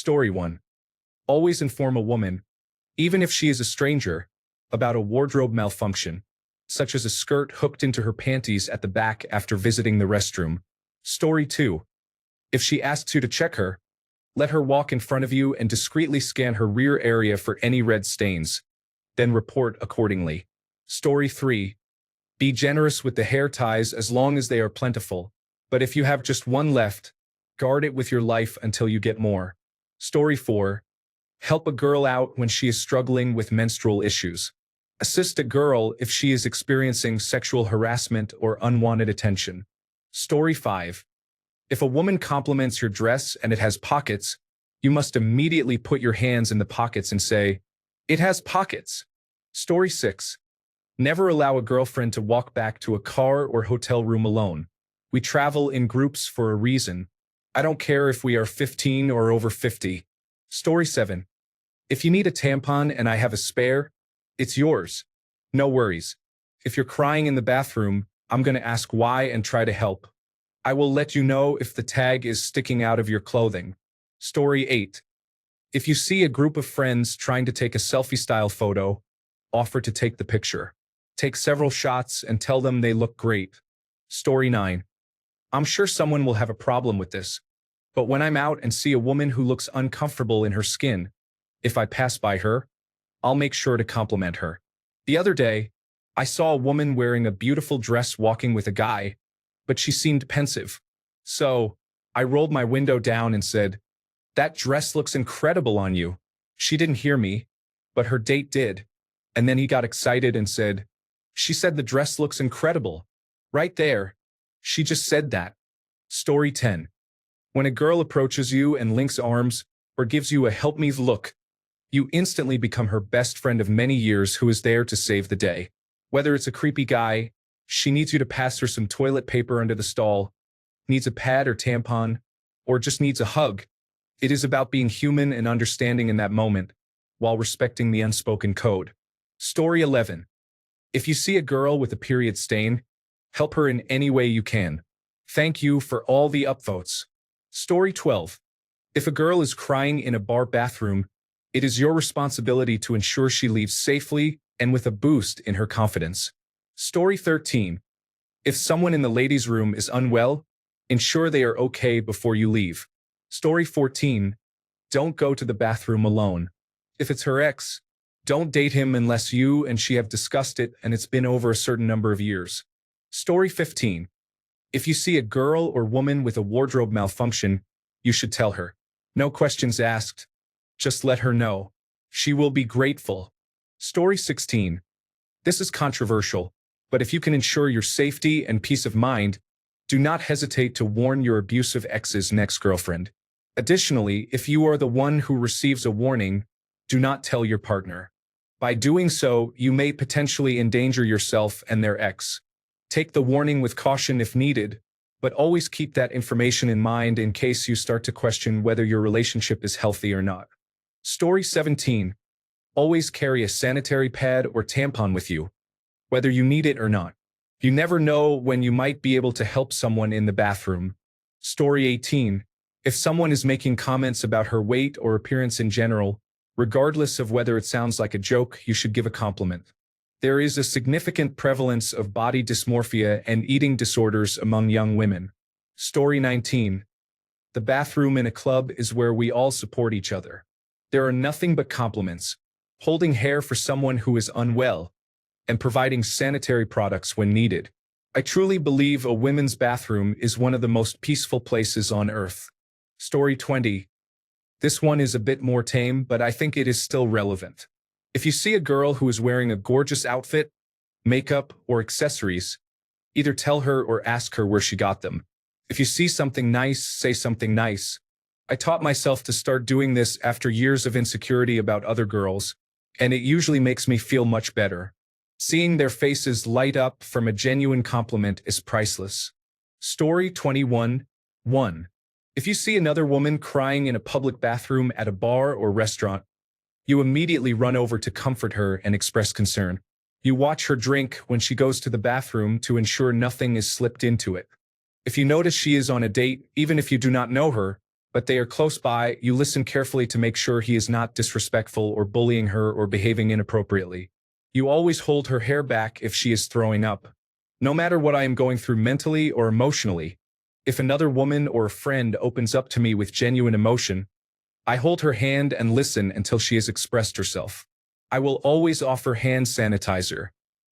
Story 1. Always inform a woman, even if she is a stranger, about a wardrobe malfunction, such as a skirt hooked into her panties at the back after visiting the restroom. Story 2. If she asks you to check her, let her walk in front of you and discreetly scan her rear area for any red stains, then report accordingly. Story 3. Be generous with the hair ties as long as they are plentiful, but if you have just one left, guard it with your life until you get more. Story 4. Help a girl out when she is struggling with menstrual issues. Assist a girl if she is experiencing sexual harassment or unwanted attention. Story 5. If a woman compliments your dress and it has pockets, you must immediately put your hands in the pockets and say, "It has pockets." Story 6. Never allow a girlfriend to walk back to a car or hotel room alone. We travel in groups for a reason. I don't care if we are 15 or over 50. Story 7. If you need a tampon and I have a spare, it's yours. No worries. If you're crying in the bathroom, I'm going to ask why and try to help. I will let you know if the tag is sticking out of your clothing. Story 8. If you see a group of friends trying to take a selfie-style photo, offer to take the picture. Take several shots and tell them they look great. Story 9. I'm sure someone will have a problem with this, but when I'm out and see a woman who looks uncomfortable in her skin, if I pass by her, I'll make sure to compliment her. The other day, I saw a woman wearing a beautiful dress walking with a guy, but she seemed pensive. So, I rolled my window down and said, "That dress looks incredible on you." She didn't hear me, but her date did. And then he got excited and said, "She said the dress looks incredible." Right there, she just said that. Story 10. When a girl approaches you and links arms or gives you a help me look, you instantly become her best friend of many years who is there to save the day. Whether it's a creepy guy, she needs you to pass her some toilet paper under the stall, needs a pad or tampon, or just needs a hug, it is about being human and understanding in that moment, while respecting the unspoken code. Story 11. If you see a girl with a period stain, help her in any way you can. Thank you for all the upvotes. Story 12. If a girl is crying in a bar bathroom, it is your responsibility to ensure she leaves safely and with a boost in her confidence. Story 13. If someone in the ladies' room is unwell, ensure they are okay before you leave. Story 14. Don't go to the bathroom alone. If it's her ex, don't date him unless you and she have discussed it and it's been over a certain number of years. Story 15. If you see a girl or woman with a wardrobe malfunction, you should tell her. No questions asked. Just let her know. She will be grateful. Story 16. This is controversial, but if you can ensure your safety and peace of mind, do not hesitate to warn your abusive ex's next girlfriend. Additionally, if you are the one who receives a warning, do not tell your partner. By doing so, you may potentially endanger yourself and their ex. Take the warning with caution if needed, but always keep that information in mind in case you start to question whether your relationship is healthy or not. Story 17. Always carry a sanitary pad or tampon with you, whether you need it or not. You never know when you might be able to help someone in the bathroom. Story 18. If someone is making comments about her weight or appearance in general, regardless of whether it sounds like a joke, you should give a compliment. There is a significant prevalence of body dysmorphia and eating disorders among young women. Story 19. The bathroom in a club is where we all support each other. There are nothing but compliments, holding hair for someone who is unwell, and providing sanitary products when needed. I truly believe a women's bathroom is one of the most peaceful places on earth. Story 20. This one is a bit more tame, but I think it is still relevant. If you see a girl who is wearing a gorgeous outfit, makeup, or accessories, either tell her or ask her where she got them. If you see something nice, say something nice. I taught myself to start doing this after years of insecurity about other girls, and it usually makes me feel much better. Seeing their faces light up from a genuine compliment is priceless. Story 21. 1. If you see another woman crying in a public bathroom at a bar or restaurant, you immediately run over to comfort her and express concern. You watch her drink when she goes to the bathroom to ensure nothing is slipped into it. If you notice she is on a date, even if you do not know her, but they are close by. You listen carefully to make sure he is not disrespectful or bullying her or behaving inappropriately. You always hold her hair back if she is throwing up. No matter what I am going through mentally or emotionally, if another woman or a friend opens up to me with genuine emotion, I hold her hand and listen until she has expressed herself. I will always offer hand sanitizer.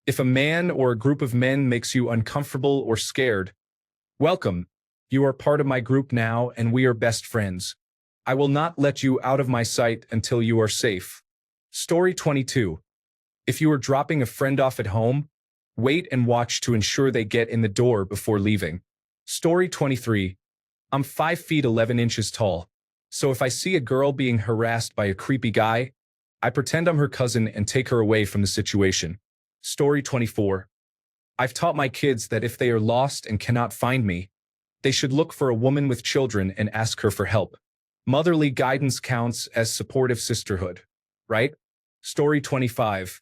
If a man or a group of men makes you uncomfortable or scared, welcome. You are part of my group now and we are best friends. I will not let you out of my sight until you are safe. Story 22. If you are dropping a friend off at home, wait and watch to ensure they get in the door before leaving. Story 23. I'm 5 feet 11 inches tall, so if I see a girl being harassed by a creepy guy, I pretend I'm her cousin and take her away from the situation. Story 24. I've taught my kids that if they are lost and cannot find me, they should look for a woman with children and ask her for help. Motherly guidance counts as supportive sisterhood, right? Story 25.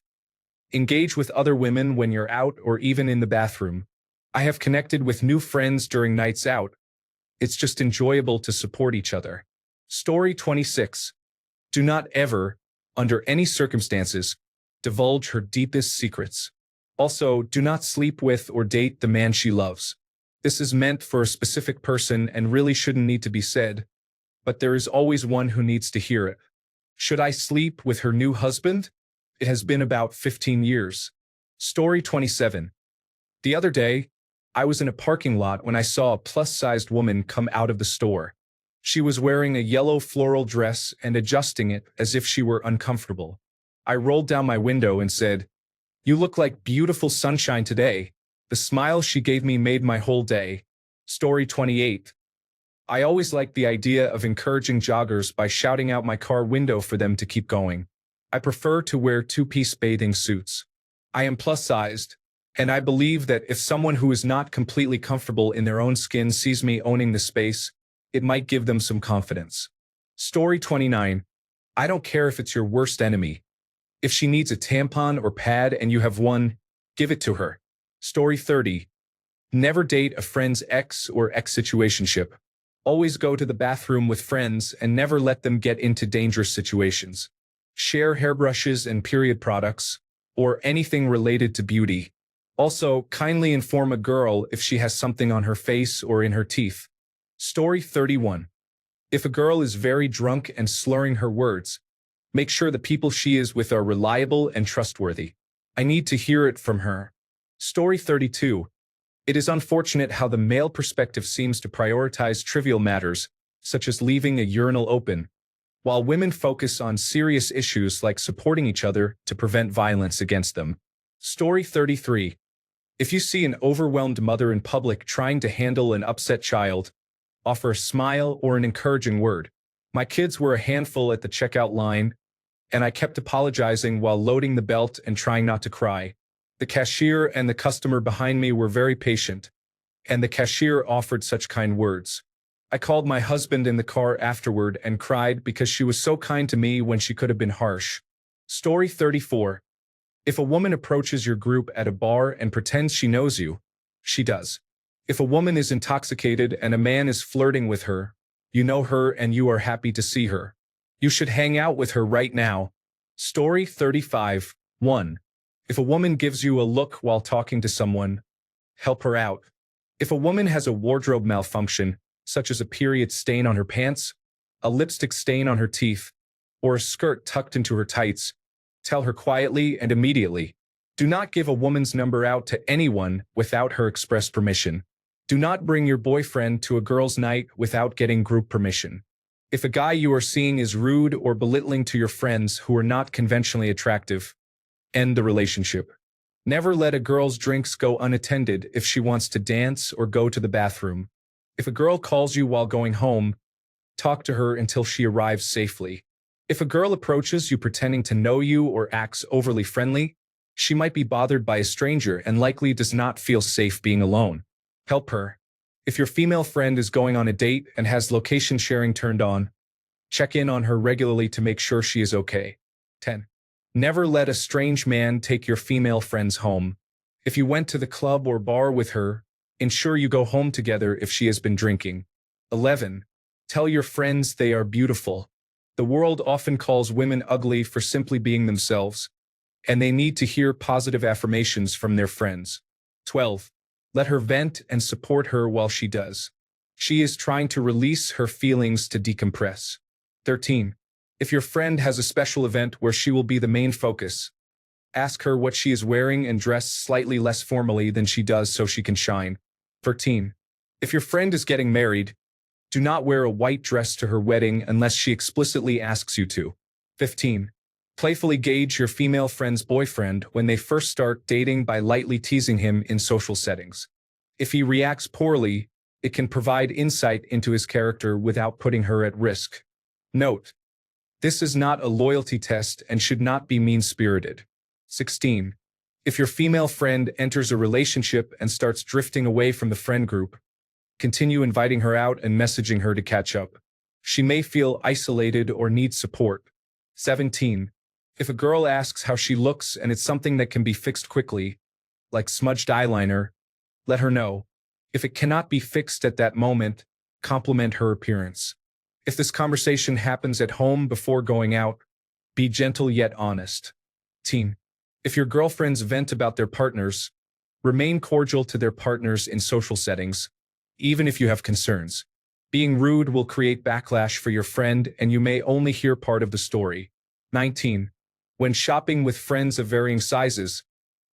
Engage with other women when you're out or even in the bathroom. I have connected with new friends during nights out. It's just enjoyable to support each other. Story 26. Do not ever, under any circumstances, divulge her deepest secrets. Also, do not sleep with or date the man she loves. This is meant for a specific person and really shouldn't need to be said, but there is always one who needs to hear it. Should I sleep with her new husband? It has been about 15 years. Story 27. The other day, I was in a parking lot when I saw a plus-sized woman come out of the store. She was wearing a yellow floral dress and adjusting it as if she were uncomfortable. I rolled down my window and said, "You look like beautiful sunshine today." The smile she gave me made my whole day. Story 28. I always liked the idea of encouraging joggers by shouting out my car window for them to keep going. I prefer to wear two-piece bathing suits. I am plus-sized, and I believe that if someone who is not completely comfortable in their own skin sees me owning the space, it might give them some confidence. Story 29. I don't care if it's your worst enemy. If she needs a tampon or pad and you have one, give it to her. Story 30. Never date a friend's ex or ex-situationship. Always go to the bathroom with friends and never let them get into dangerous situations. Share hairbrushes and period products, or anything related to beauty. Also, kindly inform a girl if she has something on her face or in her teeth. Story 31. If a girl is very drunk and slurring her words, make sure the people she is with are reliable and trustworthy. I need to hear it from her. Story 32. It is unfortunate how the male perspective seems to prioritize trivial matters, such as leaving a urinal open, while women focus on serious issues like supporting each other to prevent violence against them. Story 33. If you see an overwhelmed mother in public trying to handle an upset child, offer a smile or an encouraging word. My kids were a handful at the checkout line, and I kept apologizing while loading the belt and trying not to cry. The cashier and the customer behind me were very patient, and the cashier offered such kind words. I called my husband in the car afterward and cried because she was so kind to me when she could have been harsh. Story 34. If a woman approaches your group at a bar and pretends she knows you, she does. If a woman is intoxicated and a man is flirting with her, you know her and you are happy to see her. You should hang out with her right now. Story 35. 1. If a woman gives you a look while talking to someone, help her out. If a woman has a wardrobe malfunction, such as a period stain on her pants, a lipstick stain on her teeth, or a skirt tucked into her tights, tell her quietly and immediately. Do not give a woman's number out to anyone without her express permission. Do not bring your boyfriend to a girl's night without getting group permission. If a guy you are seeing is rude or belittling to your friends who are not conventionally attractive, end the relationship. Never let a girl's drinks go unattended if she wants to dance or go to the bathroom. If a girl calls you while going home, talk to her until she arrives safely. If a girl approaches you pretending to know you or acts overly friendly, she might be bothered by a stranger and likely does not feel safe being alone. Help her. If your female friend is going on a date and has location sharing turned on, check in on her regularly to make sure she is okay. 10. Never let a strange man take your female friends home. If you went to the club or bar with her, ensure you go home together if she has been drinking. 11. Tell your friends they are beautiful. The world often calls women ugly for simply being themselves, and they need to hear positive affirmations from their friends. 12. Let her vent and support her while she does. She is trying to release her feelings to decompress. 13. If your friend has a special event where she will be the main focus, ask her what she is wearing and dress slightly less formally than she does so she can shine. 14. If your friend is getting married, do not wear a white dress to her wedding unless she explicitly asks you to. 15. Playfully gauge your female friend's boyfriend when they first start dating by lightly teasing him in social settings. If he reacts poorly, it can provide insight into his character without putting her at risk. Note: this is not a loyalty test and should not be mean-spirited. 16. If your female friend enters a relationship and starts drifting away from the friend group, continue inviting her out and messaging her to catch up. She may feel isolated or need support. 17. If a girl asks how she looks and it's something that can be fixed quickly, like smudged eyeliner, let her know. If it cannot be fixed at that moment, compliment her appearance. If this conversation happens at home before going out, be gentle yet honest. 18. If your girlfriends vent about their partners, remain cordial to their partners in social settings, even if you have concerns. Being rude will create backlash for your friend and you may only hear part of the story. 19. When shopping with friends of varying sizes,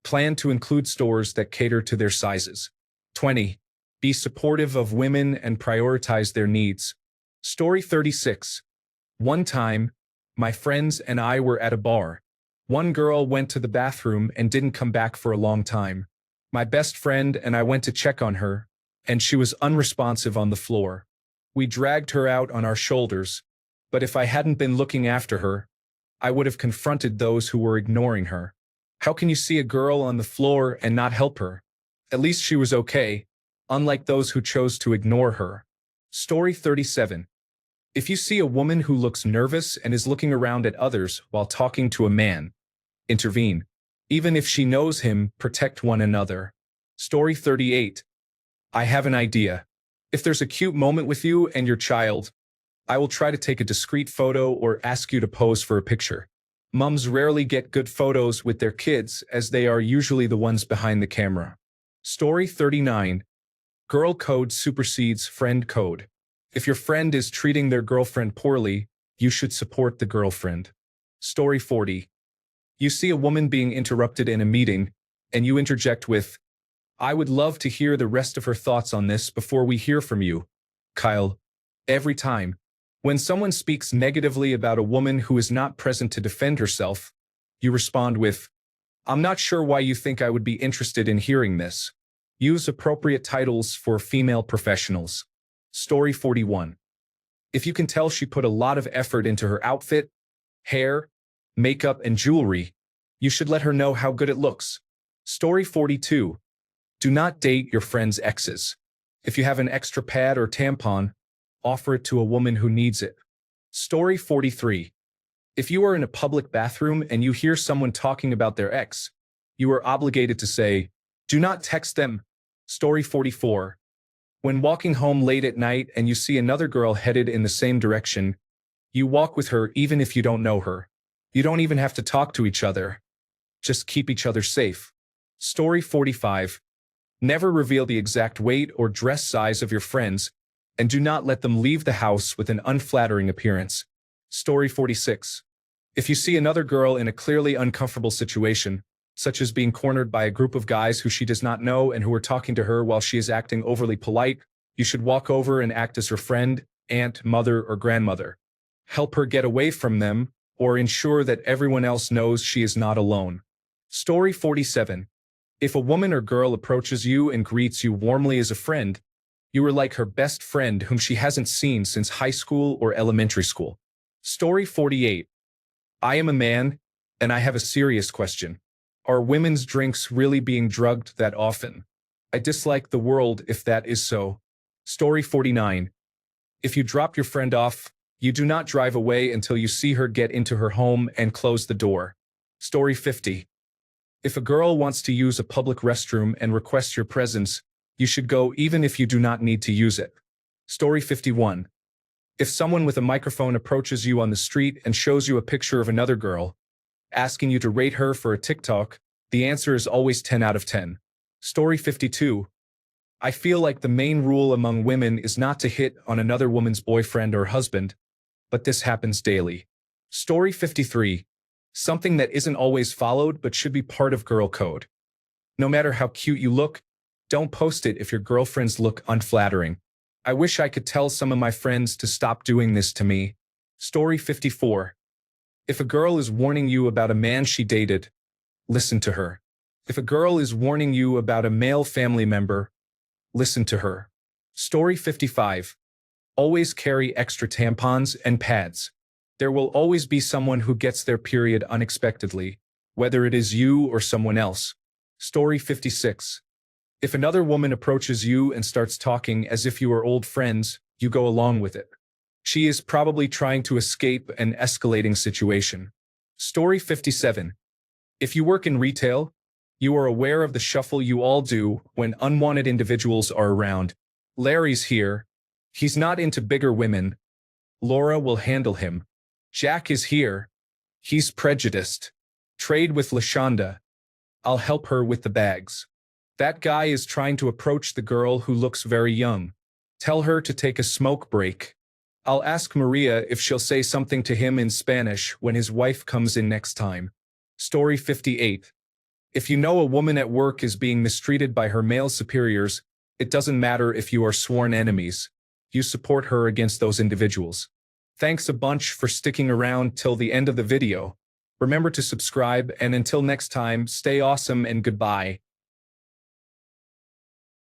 plan to include stores that cater to their sizes. 20. Be supportive of women and prioritize their needs. Story 36. One time, my friends and I were at a bar. One girl went to the bathroom and didn't come back for a long time. My best friend and I went to check on her, and she was unresponsive on the floor. We dragged her out on our shoulders, but if I hadn't been looking after her, I would have confronted those who were ignoring her. How can you see a girl on the floor and not help her? At least she was okay, unlike those who chose to ignore her. Story 37. If you see a woman who looks nervous and is looking around at others while talking to a man, intervene. Even if she knows him, protect one another. Story 38. I have an idea. If there's a cute moment with you and your child, I will try to take a discreet photo or ask you to pose for a picture. Mums rarely get good photos with their kids as they are usually the ones behind the camera. Story 39. Girl code supersedes friend code. If your friend is treating their girlfriend poorly, you should support the girlfriend. Story 40. You see a woman being interrupted in a meeting, and you interject with, I would love to hear the rest of her thoughts on this before we hear from you, Kyle. Every time. When someone speaks negatively about a woman who is not present to defend herself, you respond with, I'm not sure why you think I would be interested in hearing this. Use appropriate titles for female professionals. Story 41. If you can tell she put a lot of effort into her outfit, hair, makeup, and jewelry, you should let her know how good it looks. Story 42. Do not date your friend's exes. If you have an extra pad or tampon, offer it to a woman who needs it. Story 43. If you are in a public bathroom and you hear someone talking about their ex, you are obligated to say, do not text them. Story 44. When walking home late at night and you see another girl headed in the same direction, you walk with her even if you don't know her. You don't even have to talk to each other. Just keep each other safe. Story 45. Never reveal the exact weight or dress size of your friends, and do not let them leave the house with an unflattering appearance. Story 46. If you see another girl in a clearly uncomfortable situation, such as being cornered by a group of guys who she does not know and who are talking to her while she is acting overly polite, you should walk over and act as her friend, aunt, mother, or grandmother. Help her get away from them, or ensure that everyone else knows she is not alone. Story 47. If a woman or girl approaches you and greets you warmly as a friend, you are like her best friend whom she hasn't seen since high school or elementary school. Story 48. I am a man, and I have a serious question. Are women's drinks really being drugged that often? I dislike the world if that is so. Story 49. If you drop your friend off, you do not drive away until you see her get into her home and close the door. Story 50. If a girl wants to use a public restroom and requests your presence, you should go even if you do not need to use it. Story 51. If someone with a microphone approaches you on the street and shows you a picture of another girl, asking you to rate her for a TikTok, the answer is always 10 out of 10. Story 52. I feel like the main rule among women is not to hit on another woman's boyfriend or husband, but this happens daily. Story 53. Something that isn't always followed but should be part of girl code. No matter how cute you look, don't post it if your girlfriends look unflattering. I wish I could tell some of my friends to stop doing this to me. Story 54. If a girl is warning you about a man she dated, listen to her. If a girl is warning you about a male family member, listen to her. Story 55. Always carry extra tampons and pads. There will always be someone who gets their period unexpectedly, whether it is you or someone else. Story 56. If another woman approaches you and starts talking as if you are old friends, you go along with it. She is probably trying to escape an escalating situation. Story 57. If you work in retail, you are aware of the shuffle you all do when unwanted individuals are around. Larry's here. He's not into bigger women. Laura will handle him. Jack is here. He's prejudiced. Trade with LaShonda. I'll help her with the bags. That guy is trying to approach the girl who looks very young. Tell her to take a smoke break. I'll ask Maria if she'll say something to him in Spanish when his wife comes in next time. Story 58. If you know a woman at work is being mistreated by her male superiors, it doesn't matter if you are sworn enemies. You support her against those individuals. Thanks a bunch for sticking around till the end of the video. Remember to subscribe, and until next time, stay awesome and goodbye.